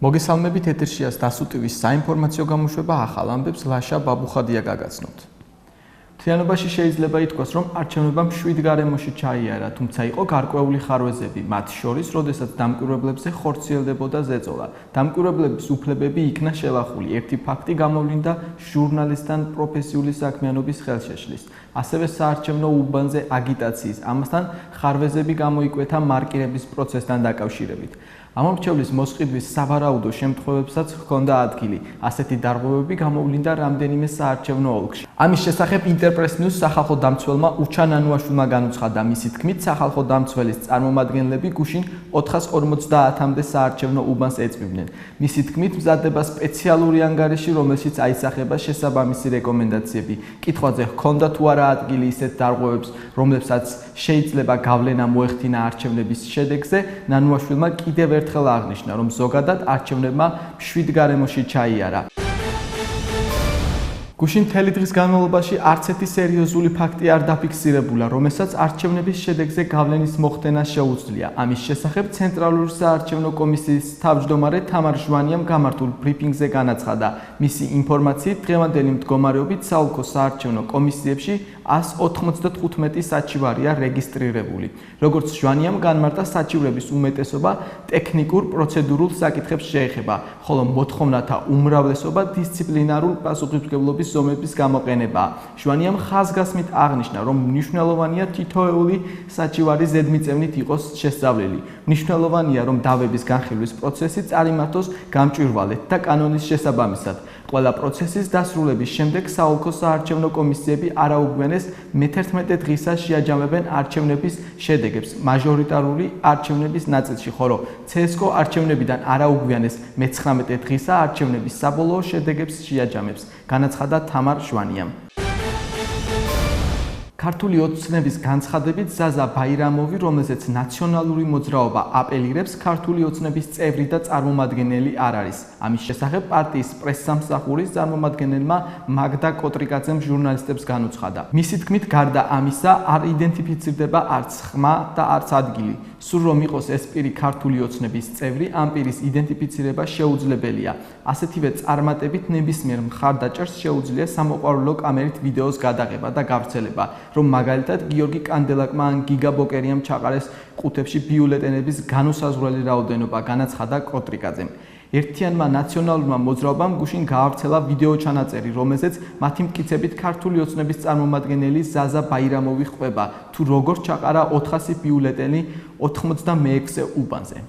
მოგესალმებით ეთერშია დასუ ტივის საინფორმაციო გამოშვება ახალ ამბებს ლაშა ბაბუხადია გაგაცნოთ. მთლიანობაში შეიძლება ითქვას, რომ არჩევნებამ შვიდ გარემოში ჩაიარა, თუმცა იყო გარკვეული ხარვეზები, მათ შორის, როდესაც დამკვირვებლებზე ხორციელდებოდა ზეწოლა. დამკვირვებლების უფლებები იქნა შელახული. ერთი ფაქტი გამოვლინდა ჟურნალისტთან პროფესიული საქმიანობის ხელშეშლის. ასევე საარჩევნო უბანზე აგიტაციის, ამასთან ხარვეზები გამოიკვეთა მარკირების პროცესთან დაკავშირებით. ამომრჩევლის მოსყიდვის სავარაუდო შემთხვევებსაც ჰქონდა ადგილი. ასეთი დარღვევები გამოვლინდა რამდენიმე საარჩევნო ოლქში. ამის შესახებ ინტერპრეს ნიუს სახალხო დამცველმა უჩან ანუაშვილმა განუცხადა. მისი თქმით, სახალხო დამცველის წარმომადგენლები გუშინ 450-მდე საარჩევნო უბანს ეწვივნენ. მისი თქმით, მზადდება სპეციალური ანგარიში, რომელშიც აისახება შესაბამისი რეკომენდაციები. კითხვაზე ჰქონდა თუ არა ადგილი ისეთ დარღვევებს, რომლებსაც შეიძლება გავლენა მოეხდინა არჩევნების შედეგზე, ნანუაშვილმა კიდევ ერთხელ აღნიშნა, რომ ზოგადად არჩევნებმა შვიდ გარემოში ჩაიარა. გუშინ მთელი დღის განმავლობაში არც ერთი სერიოზული ფაქტი არ დაფიქსირებულა, რომელსაც არჩევნების შედეგზე გავლენის მოხდენა შეუძლია. ამის შესახებ ცენტრალური საარჩევნო კომისიის თავმჯდომარე თამარ ჟვანიამ გამართულ ბრიფინგზე განაცხადა. მისი ინფორმაციით, დღევანდელი მდგომარეობით საოლქო საარჩევნო კომისიებში 195 საჩივარია რეგისტრირებული. როგორც ჟვანიამ განმარტა, საჩივრების უმეტესობა ტექნიკურ პროცედურულ საკითხებს შეეხება, ხოლო მოთხოვნათა უმრავლესობა დისციპლინარულ პასუხისმგებლობის ზომების გამოყენებაა. ჟვანიამ ხაზგასმით აღნიშნა, რომ მნიშვნელოვანია თითოეული საჩივარი ზედმიწევნით იყოს შესწავლილი. მნიშვნელოვანია, რომ დავების განხილვის პროცესი წარიმართოს გამჭვირვალედ და კანონის შესაბამისად. ყველა პროცესის დასრულების შემდეგ საოლქო საარჩევნო კომისიები არაუგვიანეს მე-11 დღისა შეაჯამებენ არჩევნების შედეგებს მაჟორიტარული არჩევნების ნაწილში, ხოლო CSGO არჩევნებიდან არაუგვიანეს მე-19 დღისა არჩევნების საბოლოო შედეგებს შეაჯამებს, განაცხადა თამარ ჟვანიამ. ქართული ოცნების განცხადებით ზაზა ბაირამოვი, რომელზეც ნაციონალური მოძრაობა აპელირებს, ქართული ოცნების წევრი და წარმომადგენელი არ არის. ამის შესახებ პარტიის პრესსამსახურის წარმომადგენელმა მაგდა კოტრიკაძემ ჟურნალისტებს განუცხადა. მისი თქმით, გარდა ამისა, არ იდენტიფიცირდება არც ხმა და არც ადგილი. სულ რომ იყოს ეს პირი ქართული ოცნების წევრი, ამ პირის იდენტიფიცირება შეუძლებელია. ასეთივე წარმატებით ნებისმიერ მხარდაჭერს შეუძლია სამოყვარულო კამერით ვიდეოს გადაღება და გავრცელება, რომ მაგალითად გიორგი კანდელაკმა ან გიგა ბოკერიამ ჩაყარეს ყუთებში ბიულეტენების განუსაზღვრელი რაოდენობა, განაცხადა კოტრიკაძემ. ერთიანმა ნაციონალურმა მოძრაობამ გუშინ გაავრცელა ვიდეო ჩანაწერი, რომელზეც მათი მტკიცებით ქართული ოცნების წარმომადგენელი ზაზა ბაირამოვი ხვდება, თუ როგორ ჩაყარა 400 ბიულეტენი 96 უბანზე.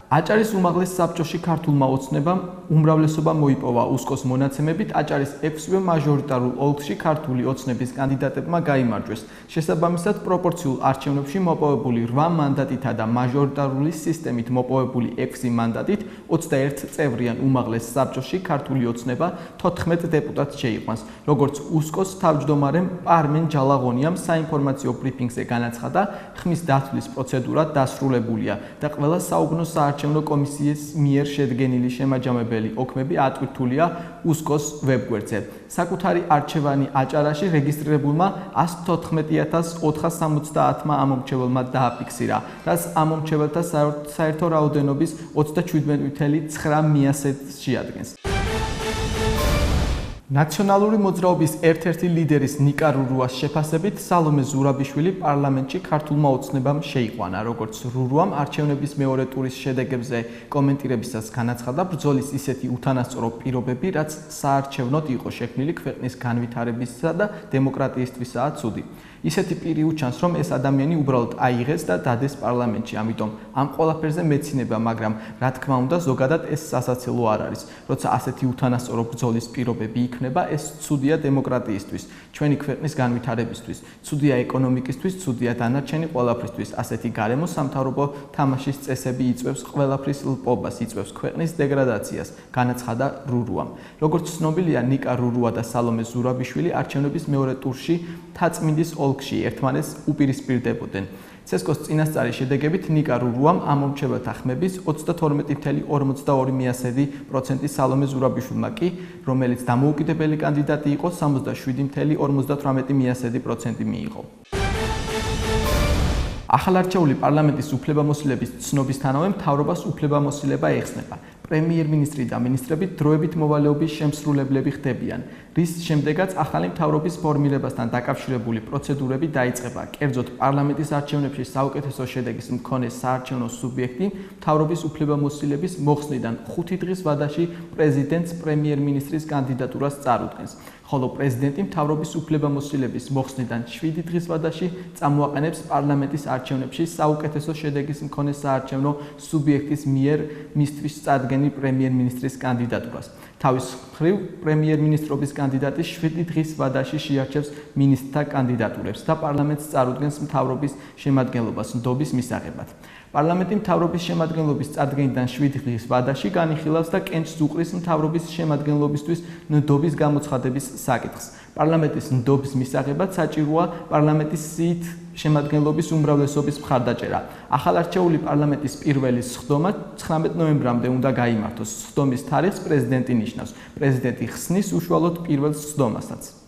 აჭარის უმაღლეს საბჭოში ქართულმა ოცნებამ უმრავლესობა მოიპოვა. უსკოს მონაცემებით, აჭარის 6-ვე მაჟორიტარულ ოლქში ქართული ოცნების კანდიდატებმა გაიმარჯვეს. შესაბამისად, პროპორციულ არჩევნებში მოპოვებული 8 მანდატითა და მაჟორიტარული სისტემით მოპოვებული 6 მანდატით 21 წევრიან უმაღლეს საბჭოში ქართული ოცნება 14 დეპუტატს შეიყვანს. როგორც უსკოს თავმჯდომარემ პარმენ ჯალაღონიამ საინფორმაციო ბრიფინგზე განაცხადა, ხმის დათვლის პროცედურა დასრულებულია და ყველა საუბნო საარჩევნო კომისიის მიერ შედგენილი შემაჯამებელი ოქმები ატვირთულია უსკოს ვებგვერდზე. საკუთარი არჩევანი აჭარაში რეგისტრირებულმა 114,470 ამომრჩეველმა დააფიქსირა, რაც ამომრჩეველთა საერთო რაოდენობის 37,9%-ს შეადგენს. ნაციონალური მოძრაობის ერთ-ერთი ლიდერის ნიკა რურუას შეფასებით, სალომე ზურაბიშვილი პარლამენტში ქართულმა ოცნებამ შეიყვანა. როგორც რურუამ არჩევნების მეორე ტურის შედეგებზე კომენტირებისას განაცხადა, ბრძოლის ისეთი უთანასწორო პირობები, რაც საარჩევნოდ იყო შექმნილი ქვეყნის განვითარებისა და დემოკრატიისთვისაა ცუდი. ისეთი პირი უჩანს, რომ ეს ადამიანი უბრალოდ აიღეს და დადეს პარლამენტში. ამიტომ ამ ყველაფერზე მეცინება, მაგრამ რა თქმა უნდა, ზოგადად ეს სასაცილო არ არის. როცა ასეთი უთანასწორო ბრძოლის პირობები იქნება, ეს ცუდია დემოკრატიისთვის, ჩვენი ქვეყნის განვითარებისთვის, ცუდია ეკონომიკისთვის, ცუდია დანარჩენი ყველაფრისთვის. ასეთი გარემო სამთავრობო თამაშის წესები იწვევს ყველაფრის ლპობას, იწვევს ქვეყნის დეგრადაციას, განაცხადა რურუამ. როგორც ცნობილია, ნიკა რურუა და სალომე ზურაბიშვილი არჩევნების მეორე ტურში თაწმინდის ოლქში ერთმანეთს უპირისპირდებოდნენ. CSGO-ს წინასწარი შედეგებით ნიკა რურუამ ამომრჩეველთა ხმების 22,42% სალომე ზურაბიშვილმა კი, რომელიც დამოუკიდებელი კანდიდატი იყო, 67,58% მიიღო. ახალარჩეული პარლამენტის უფლებამოსილების ცნობისთანავე მთავრობას უფლებამოსილება ეხსნება. პრემიერ-მინისტრი და მინისტრები დროებით მოვალეობის შემსრულებლები ხდებიან, რის შემდეგაც ახალი მთავრობის ფორმირებასთან დაკავშირებული პროცედურები დაიწყება. კერძოდ, პარლამენტის არჩევნებში საუკეთესო შედეგის მქონე საარჩევნო სუბიექტი მთავრობის უფლებამოსილების მოხსნიდან 5 დღის ვადაში პრეზიდენტს პრემიერ-მინისტრის კანდიდატურას წარუდგენს. ხოლო პრეზიდენტი მთავრობის უფლებამოსილების მოხსნიდან 7 დღის ვადაში წამოაყენებს პარლამენტის არჩევნებში საუკეთესო შედეგის მქონე საარჩევნო სუბიექტის მიერ მისთვის წარდგენილ პრემიერ-მინისტრის კანდიდატურას. თავის მხრივ, პრემიერ-მინისტრობის კანდიდატი 7 დღის ვადაში შეარჩევს მინისტრთა კანდიდატურებს და პარლამენტს წარუდგენს მთავრობის შემადგენლობას ნდობის მისაღებად. პარლამენტი მთავრობის შემადგენლობის წარდგენიდან 7 დღის ვადაში განიხილავს და კენჭს უყრის მთავრობის შემადგენლობისთვის ნდობის გამოცხადების საკითხს. პარლამენტის ნდობის მისაღებად საჭიროა პარლამენტის სიით შემადგენლობის უმრავლესობის მხარდაჭერა. ახალარჩეული პარლამენტის პირველი სხდომა 19 ნოემბრამდე უნდა გაიმართოს. სხდომის თარიღს პრეზიდენტი ნიშნავს. პრეზიდენტი ხსნის უშუალოდ პირველ სხდომასაც.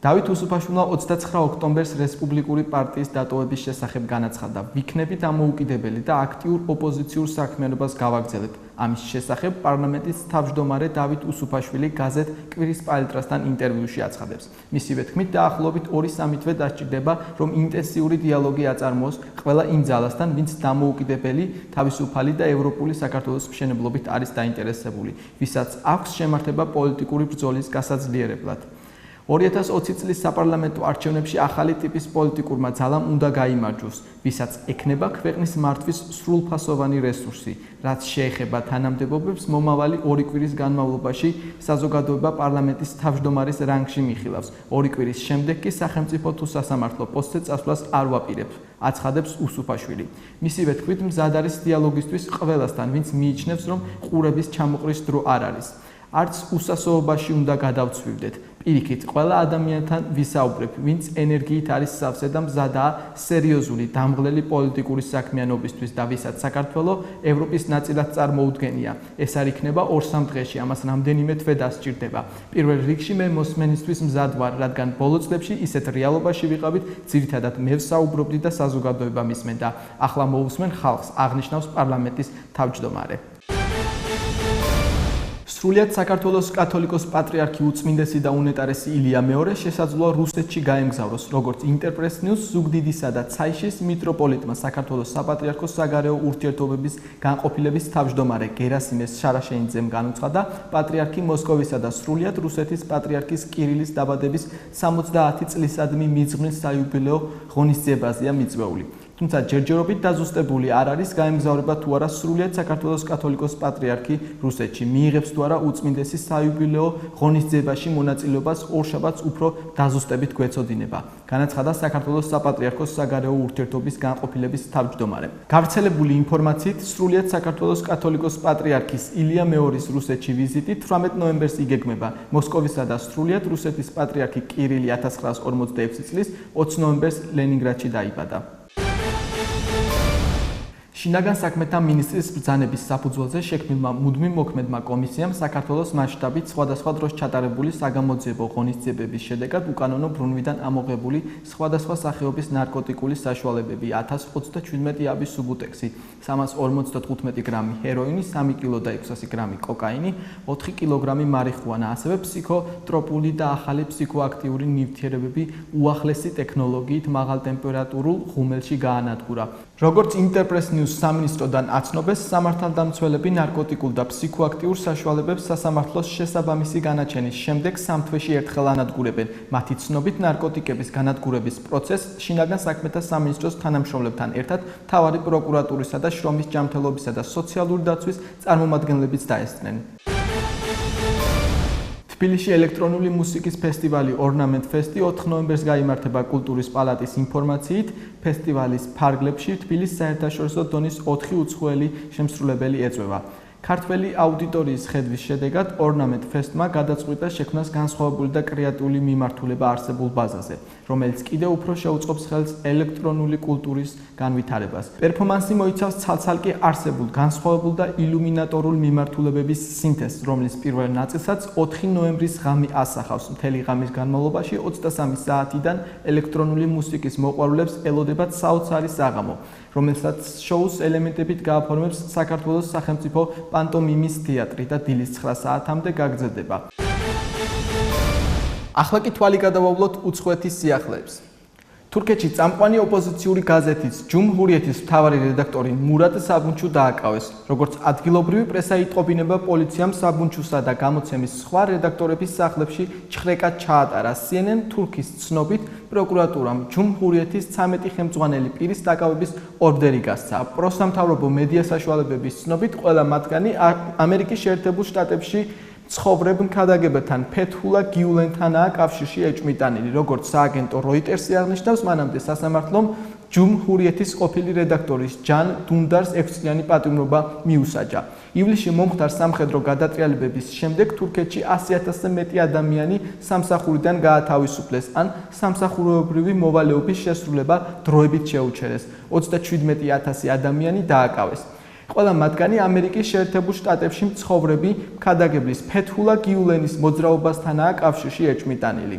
დავით უსუფაშვილმა 29 ოქტომბერს რესპუბლიკური პარტიის დატოვების შესახებ განაცხადა: "ვიქნებით ამოუკიდებელი და აქტიურ ოპოზიციურ საქმიანობას გავაგრძელებთ." ამის შესახებ პარლამენტის თავმჯდომარე დავით უსუფაშვილი გაზეთ კვირის პალიტრასთან ინტერვიუში აცხადებს. მისივე თქმით, დაახლოებით 2-3 თვე დასჭირდება, რომ ინტენსიური დიალოგი აწარმოოს ყველა იმ ძალასთან, ვინც დამოუკიდებელი, თავისუფალი და ევროპული საქართველოს მშენებლობით არის დაინტერესებული, ვისაც აქვს შემართება პოლიტიკური ბრძოლის გასაძლიერებლად. 2020 წლის საპარლამენტო არჩევნებში ახალი ტიპის პოლიტიკურმა ძალამ უნდა გაიმარჯვოს, ვისაც ექნება ქვეყნის მართვის სრულფასოვანი რესურსი, რაც შეეხება თანამდებობებს მომავალი 2 კვირის განმავლობაში საზოგადოება პარლამენტის თავმჯდომარის რანგში მიხილავს. 2 კვირის შემდეგ კი სახელმწიფო თუ სასამართლო პოსტზე წასვლას არ ვაპირებთ, აცხადებს უსუფაშვილი. მისივე თქმით, მზად არის დიალოგისთვის ყველასთან, ვინც მიიჩნევს, რომ ყურების ჩამოყრის დრო არ არის. არც უსასოობაში უნდა გადავცვივდეთ. პირიქით, ყველა ადამიანთან ვისაუბრებ, ვინც ენერგიით არის სავსე და მზადაა სერიოზული, დამღლელი პოლიტიკური საქმიანობისთვის და ვისაც საქართველო ევროპის ნაწილად წარმოუდგენია. ეს არ იქნება 2-3 დღეში, ამას რამდენიმე თვე დასჭირდება. პირველ რიგში მე მოსმენისთვის მზად ვარ, რადგან ბოლო წლებში ისეთ რეალობაში ვიყავით, ძირითადად მე ვსაუბრობდი და საზოგადოება მისმენდა. ახლა მოусმენ ხალხს, აღნიშნავს პარლამენტის თავმჯდომარე. სრულიად საქართველოს კათოლიკოს პატრიარქი უწმინდესი და უნეტარესი ილია მეორე შესაძლოა რუსეთში გაემგზავროს, როგორც ინტერპრეს ნიუს ზუგდიდისა და ცაიშის მიტროპოლიტმა საქართველოს საპატრიარქოს საგარეო ურთიერთობების განყოფილების თავმჯდომარე გერასიმეს შარაშენიძემ განუცხადა, პატრიარქი მოსკოვისა და სრულიად რუსეთის პატრიარქის კირილის დაბადების 70 წლისადმი მიძღვნილ საიუბილეო ღონისძიებაზეა მიწვეული. თუმცა ჯერჯერობით დაზუსტებული არ არის გაემგზავრება თუ არა სრულიად საქართველოს კათოლიკოს პატრიარქი რუსეთში, მიიღებს თუ არა უწმინდესი საიუბილეო ღონისძიებაში მონაწილეობას ორშაბათს უფრო დაზუსტებით გვეცოდინება, განაცხადა საქართველოს საპატრიარქოს საგარეო ურთიერთობის განყოფილების თავმჯდომარე. გავრცელებული ინფორმაციით, სრულიად საქართველოს კათოლიკოს პატრიარქის ილია მეორის რუსეთში ვიზიტი 18 ნოემბერს იგეგმება. მოსკოვისა და სრულიად რუსეთის პატრიარქი კირილი 1946 წლის 20 ნოემბერს ლენინგრადში დაიბადა. შინაგან საქმეთა მინისტრის ბრძანების საფუძველზე შექმნილმა მუდმივ მოქმედმა კომისიამ საქართველოს მასშტაბით სხვადასხვა დროს ჩატარებული საგამოძიებო ღონისძიებების შედეგად უკანონო ბრუნვიდან ამოღებული სხვადასხვა სახეობის ნარკოტიკული საშუალებები 1027 აბი სუბუტექსი, 355 გრამი ჰეროინი, 3 კილო და 600 გრამი კოკაინი, 4 კილოგრამი მარიხუანა, ასევე ფსიქოტროპული და ახალი ფსიქოაქტიური ნივთიერებები უახლესი ტექნოლოგიით მაღალტემპერატურულ ღუმელში გაანადგურა. როგორც ინტერპრეს ნიუს სამინისტროდან აცნობეს, სამართალდამცველები ნარკოტიკულ და ფსიქოაქტიურ საშუალებებს სასამართლოს შესაბამისი განაჩენის შემდეგ 3 თვეში ერთხელ ანადგურებენ. მათი ცნობით, ნარკოტიკების განადგურების პროცესს შინაგან საქმეთა სამინისტროს თანამშრომლებთან ერთად მთავარი პროკურატურისა და შრომის ჯანმრთელობისა და სოციალური დაცვის წარმომადგენლებიც დაესწრნენ. თბილისში ელექტრონული მუსიკის ფესტივალი ორნამენტ ფესტი 4 ნოემბერს გაიმართება კულტურის პალატის ინფორმაციით. ფესტივალის ფარგლებში თბილისის საერთაშორისო დონის 4 უცხოელი შემსრულებელი ეწვევა. ქართველი აუდიტორიის ხედვის შედეგად ორნამენტ ფესტმა გადაწყვიტა შექმნას განსხვავებული და კრეატიული მიმართულება არსებულ ბაზაზე, რომელიც კიდევ უფრო შეუწყობს ხელს ელექტრონული კულტურის განვითარებას. პერფორმანსი მოიცავს ცალ-ცალკე არსებულ, განსხვავებულ და ილუმინატორულ მიმართულებების სინთეზს, რომლის პირველ ნაწილსაც 4 ნოემბრის ღამე ასახავს. მთელი ღამის განმავლობაში 23 საათიდან ელექტრონული მუსიკის მოყვარულებს ელოდებათ საოცარი საღამო, რომელსაც შოუს ელემენტებით გააფორმებს საქართველოს სახელმწიფო პანტომიმის თეატრი და დილის 9 საათამდე გაგრძელდება. ახლა კი თვალი გადავავლოთ უცხოეთის სიახლეებს. თურქეთში წამყვანი ოპოზიციური გაზეთის ჯუმჰურიეთის მთავარი რედაქტორი მურატ საბუნჩუ დააკავეს, როგორც ადგილობრივი პრესა იტყობინება პოლიციამ საბუნჩუსა და გამოცემის სხვა რედაქტორების სახლებში ჩხრეკა ჩაატარა. CNN თურქის ცნობით პროკურატურამ ჯუმჰურიეთის 13 ხელმძღვანელი პირის დაკავების ორდერი გასცა. პროსამთავრობო მედია საშუალებების ცნობით ყველა მათგანი ამერიკის შეერთებულ შტატებში ცხოვრებ ქადაგებათან ფეთჰულა გიულენთანაა კავშირში ეჭვმიტანილი, როგორც სააგენტო როიტერსი აღნიშნავს, მანამდე სასამართლომ ჯუმჰურიეთის ყოფილი რედაქტორის ჯან დუნდარს 6 წლიანი პატიმრობა მიუსაჯა. ივლისში მომხდარ სამხედრო გადატრიალებების შემდეგ თურქეთში 100,000-ზე მეტი ადამიანი სამსახურიდან გაათავისუფლეს, ან სამსახურეობრივი მოვალეობის შესრულება დროებით შეუჩერეს. 37,000 ადამიანი დააკავეს. ყველა მათგანი ამერიკის შეერთებულ შტატებში მცხოვრები ქადაგებლის ფეთჰულა გიულენის მოძრაობასთანაა კავშირში ეჭვმიტანილი.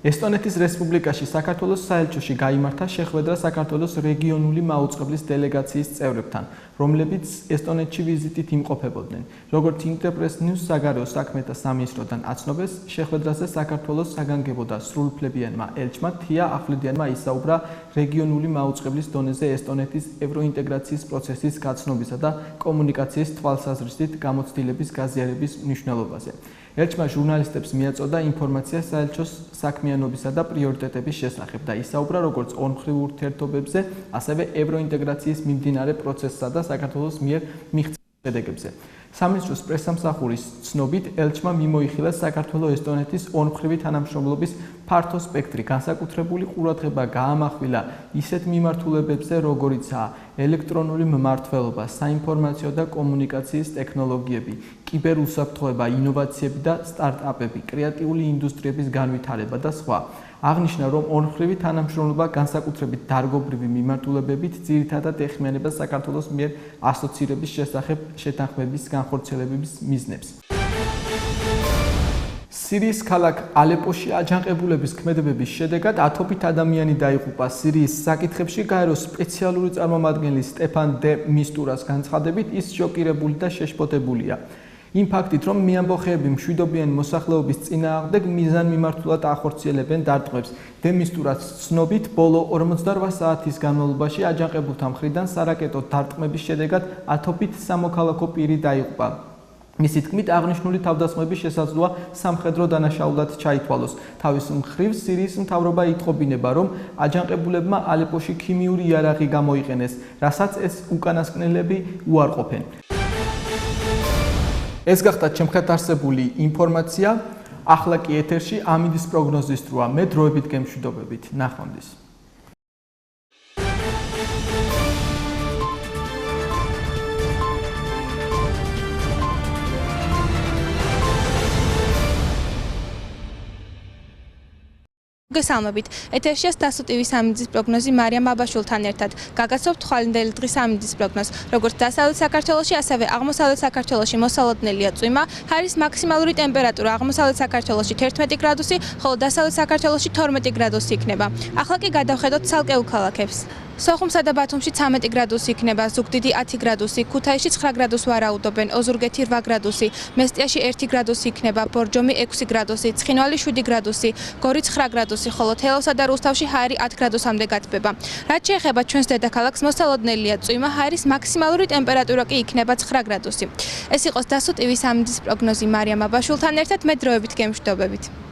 ესტონეთის რესპუბლიკაში საქართველოს საელჩოში გაიმართა შეხვედრა საქართველოს რეგიონული მაუწყებლის დელეგაციის წევრებთან, რომლებიც ესტონეთში ვიზიტით იმყოფებოდნენ. როგორც ინტერპრეს ნიუს საგარეო საქმეთა სამინისტროდან აცნობეს, შეხვედრაზე საქართველოს საგანგებო და სრულუფლებიანმა ელჩმა თია ახვლედიანმა ისაუბრა რეგიონული მაუწყებლის დონეზე ესტონეთის ევროინტეგრაციის პროცესის გაცნობისა და კომუნიკაციის თვალსაზრისით გამოცდილების გაზიარების მნიშვნელობაზე. ელჩმა ჟურნალისტებს მიაწოდა ინფორმაცია საელჩოს საქმიანობისა და პრიორიტეტების შესახებ და ისაუბრა როგორც ორმხრივ ურთიერთობებზე, ასევე ევროინტეგრაციის მიმდინარე პროცესსა და საქართველოს მიერ მიღწეულ შედეგებზე. სამინისტროს პრესამსახურის ცნობით, ელჩმა მიმოიხილა საქართველო-ესტონეთის ორმხრივი თანამშრომლობის ფართო სპექტრი, განსაკუთრებული ყურადღება გაამახვილა ისეთ მიმართულებებზე, როგორიცაა ელექტრონული მმართველობა, საინფორმაციო და კომუნიკაციის ტექნოლოგიები, კიბერუსაფრთხოება, ინოვაციები და სტარტაპები, კრეატიული ინდუსტრიების განვითარება და სხვა. აღნიშნა, რომ ორმხრივი თანამშრომლობა განსაკუთრებით დარგობრივი მიმართულებებით ძირითადად ეხმიანება საქართველოს მიერ ასოცირების შესახებ შეთანხმების განხორციელების მიზნებს. სირიის ქალაქ ალეპოში აჯანყებულების ქმედებების შედეგად 1000 ადამიანი დაიღუპა. სირიის საკითხებში გაეროს სპეციალური წარმომადგენელი სტეფან დე მისტურას განცხადებით, ის შოკირებული და შეშფოთებულია. იმ ფაქტით, რომ მეამბოხეები მშვიდობიანი მოსახლეობის წინააღმდეგ მიზანმიმართულად ახორციელებენ დარტყმებს. დე მისტურას ცნობით, ბოლო 48 საათის განმავლობაში აჯანყებულთა მხრიდან სარაკეტო დარტყმების შედეგად 1000 სამოქალაქო პირი დაიღუპა. მისი თქმით, აღნიშნული თავდასხმები შესაძლოა სამხედრო დანაშაულად ჩაითვალოს. თავის მხრივ, სირიის მთავრობა იტყობინება, რომ აჯანყებულებმა ალეპოში ქიმიური იარაღი გამოიყენეს, რასაც ეს უკანასკნელები უარყოფენ. ეს გახდა ჩემხეთ არსებული ინფორმაცია. ახლა კი ეთერში ამინდის პროგნოზის დროა. მე დროებით გემშვიდობებით. ნახვამდის. გესალმებით. ეთერშია სტასო ტივის ამინდის პროგნოზი მარიამ აბაშვილთან ერთად. გაგაცნობთ თვალინდელი დღის ამინდის პროგნოზს. როგორც დასავლეთ საქართველოში, ასევე აღმოსავლეთ საქართველოში მოსალოდნელია წვიმა. ჰაერის მაქსიმალური ტემპერატურა აღმოსავლეთ საქართველოში 11 გრადუსი, ხოლო დასავლეთ საქართველოში 12 გრადუსი იქნება. ახლა კი გადავხედოთ ცალკეულ ქალაქებს. სოხუმსა და ბათუმში 13 გრადუსი იქნება, ზუგდიდი 10 გრადუსი, ქუთაისში 9 გრადუსს ვარაუდობენ, ოზურგეთი 8 გრადუსი, მესტიაში 1 გრადუსი იქნება, ბორჯომი 6 გრადუსი, ცხინვალი 7 გრადუსი, გორი 9 გრადუსი, ხოლო თელავსა და რუსთავში ჰაერი 10 გრადუსამდე გათბება. რაც შეეხება ჩვენს დედაქალაქს, მოსალოდნელია წვიმა, ჰაერის მაქსიმალური ტემპერატურა კი იქნება 9 გრადუსი. ეს იყო სტასო ტივის ამინდის პროგნოზი მარიამ აბაშვილთან ერთად, მე დროებით გემშვიდობებით.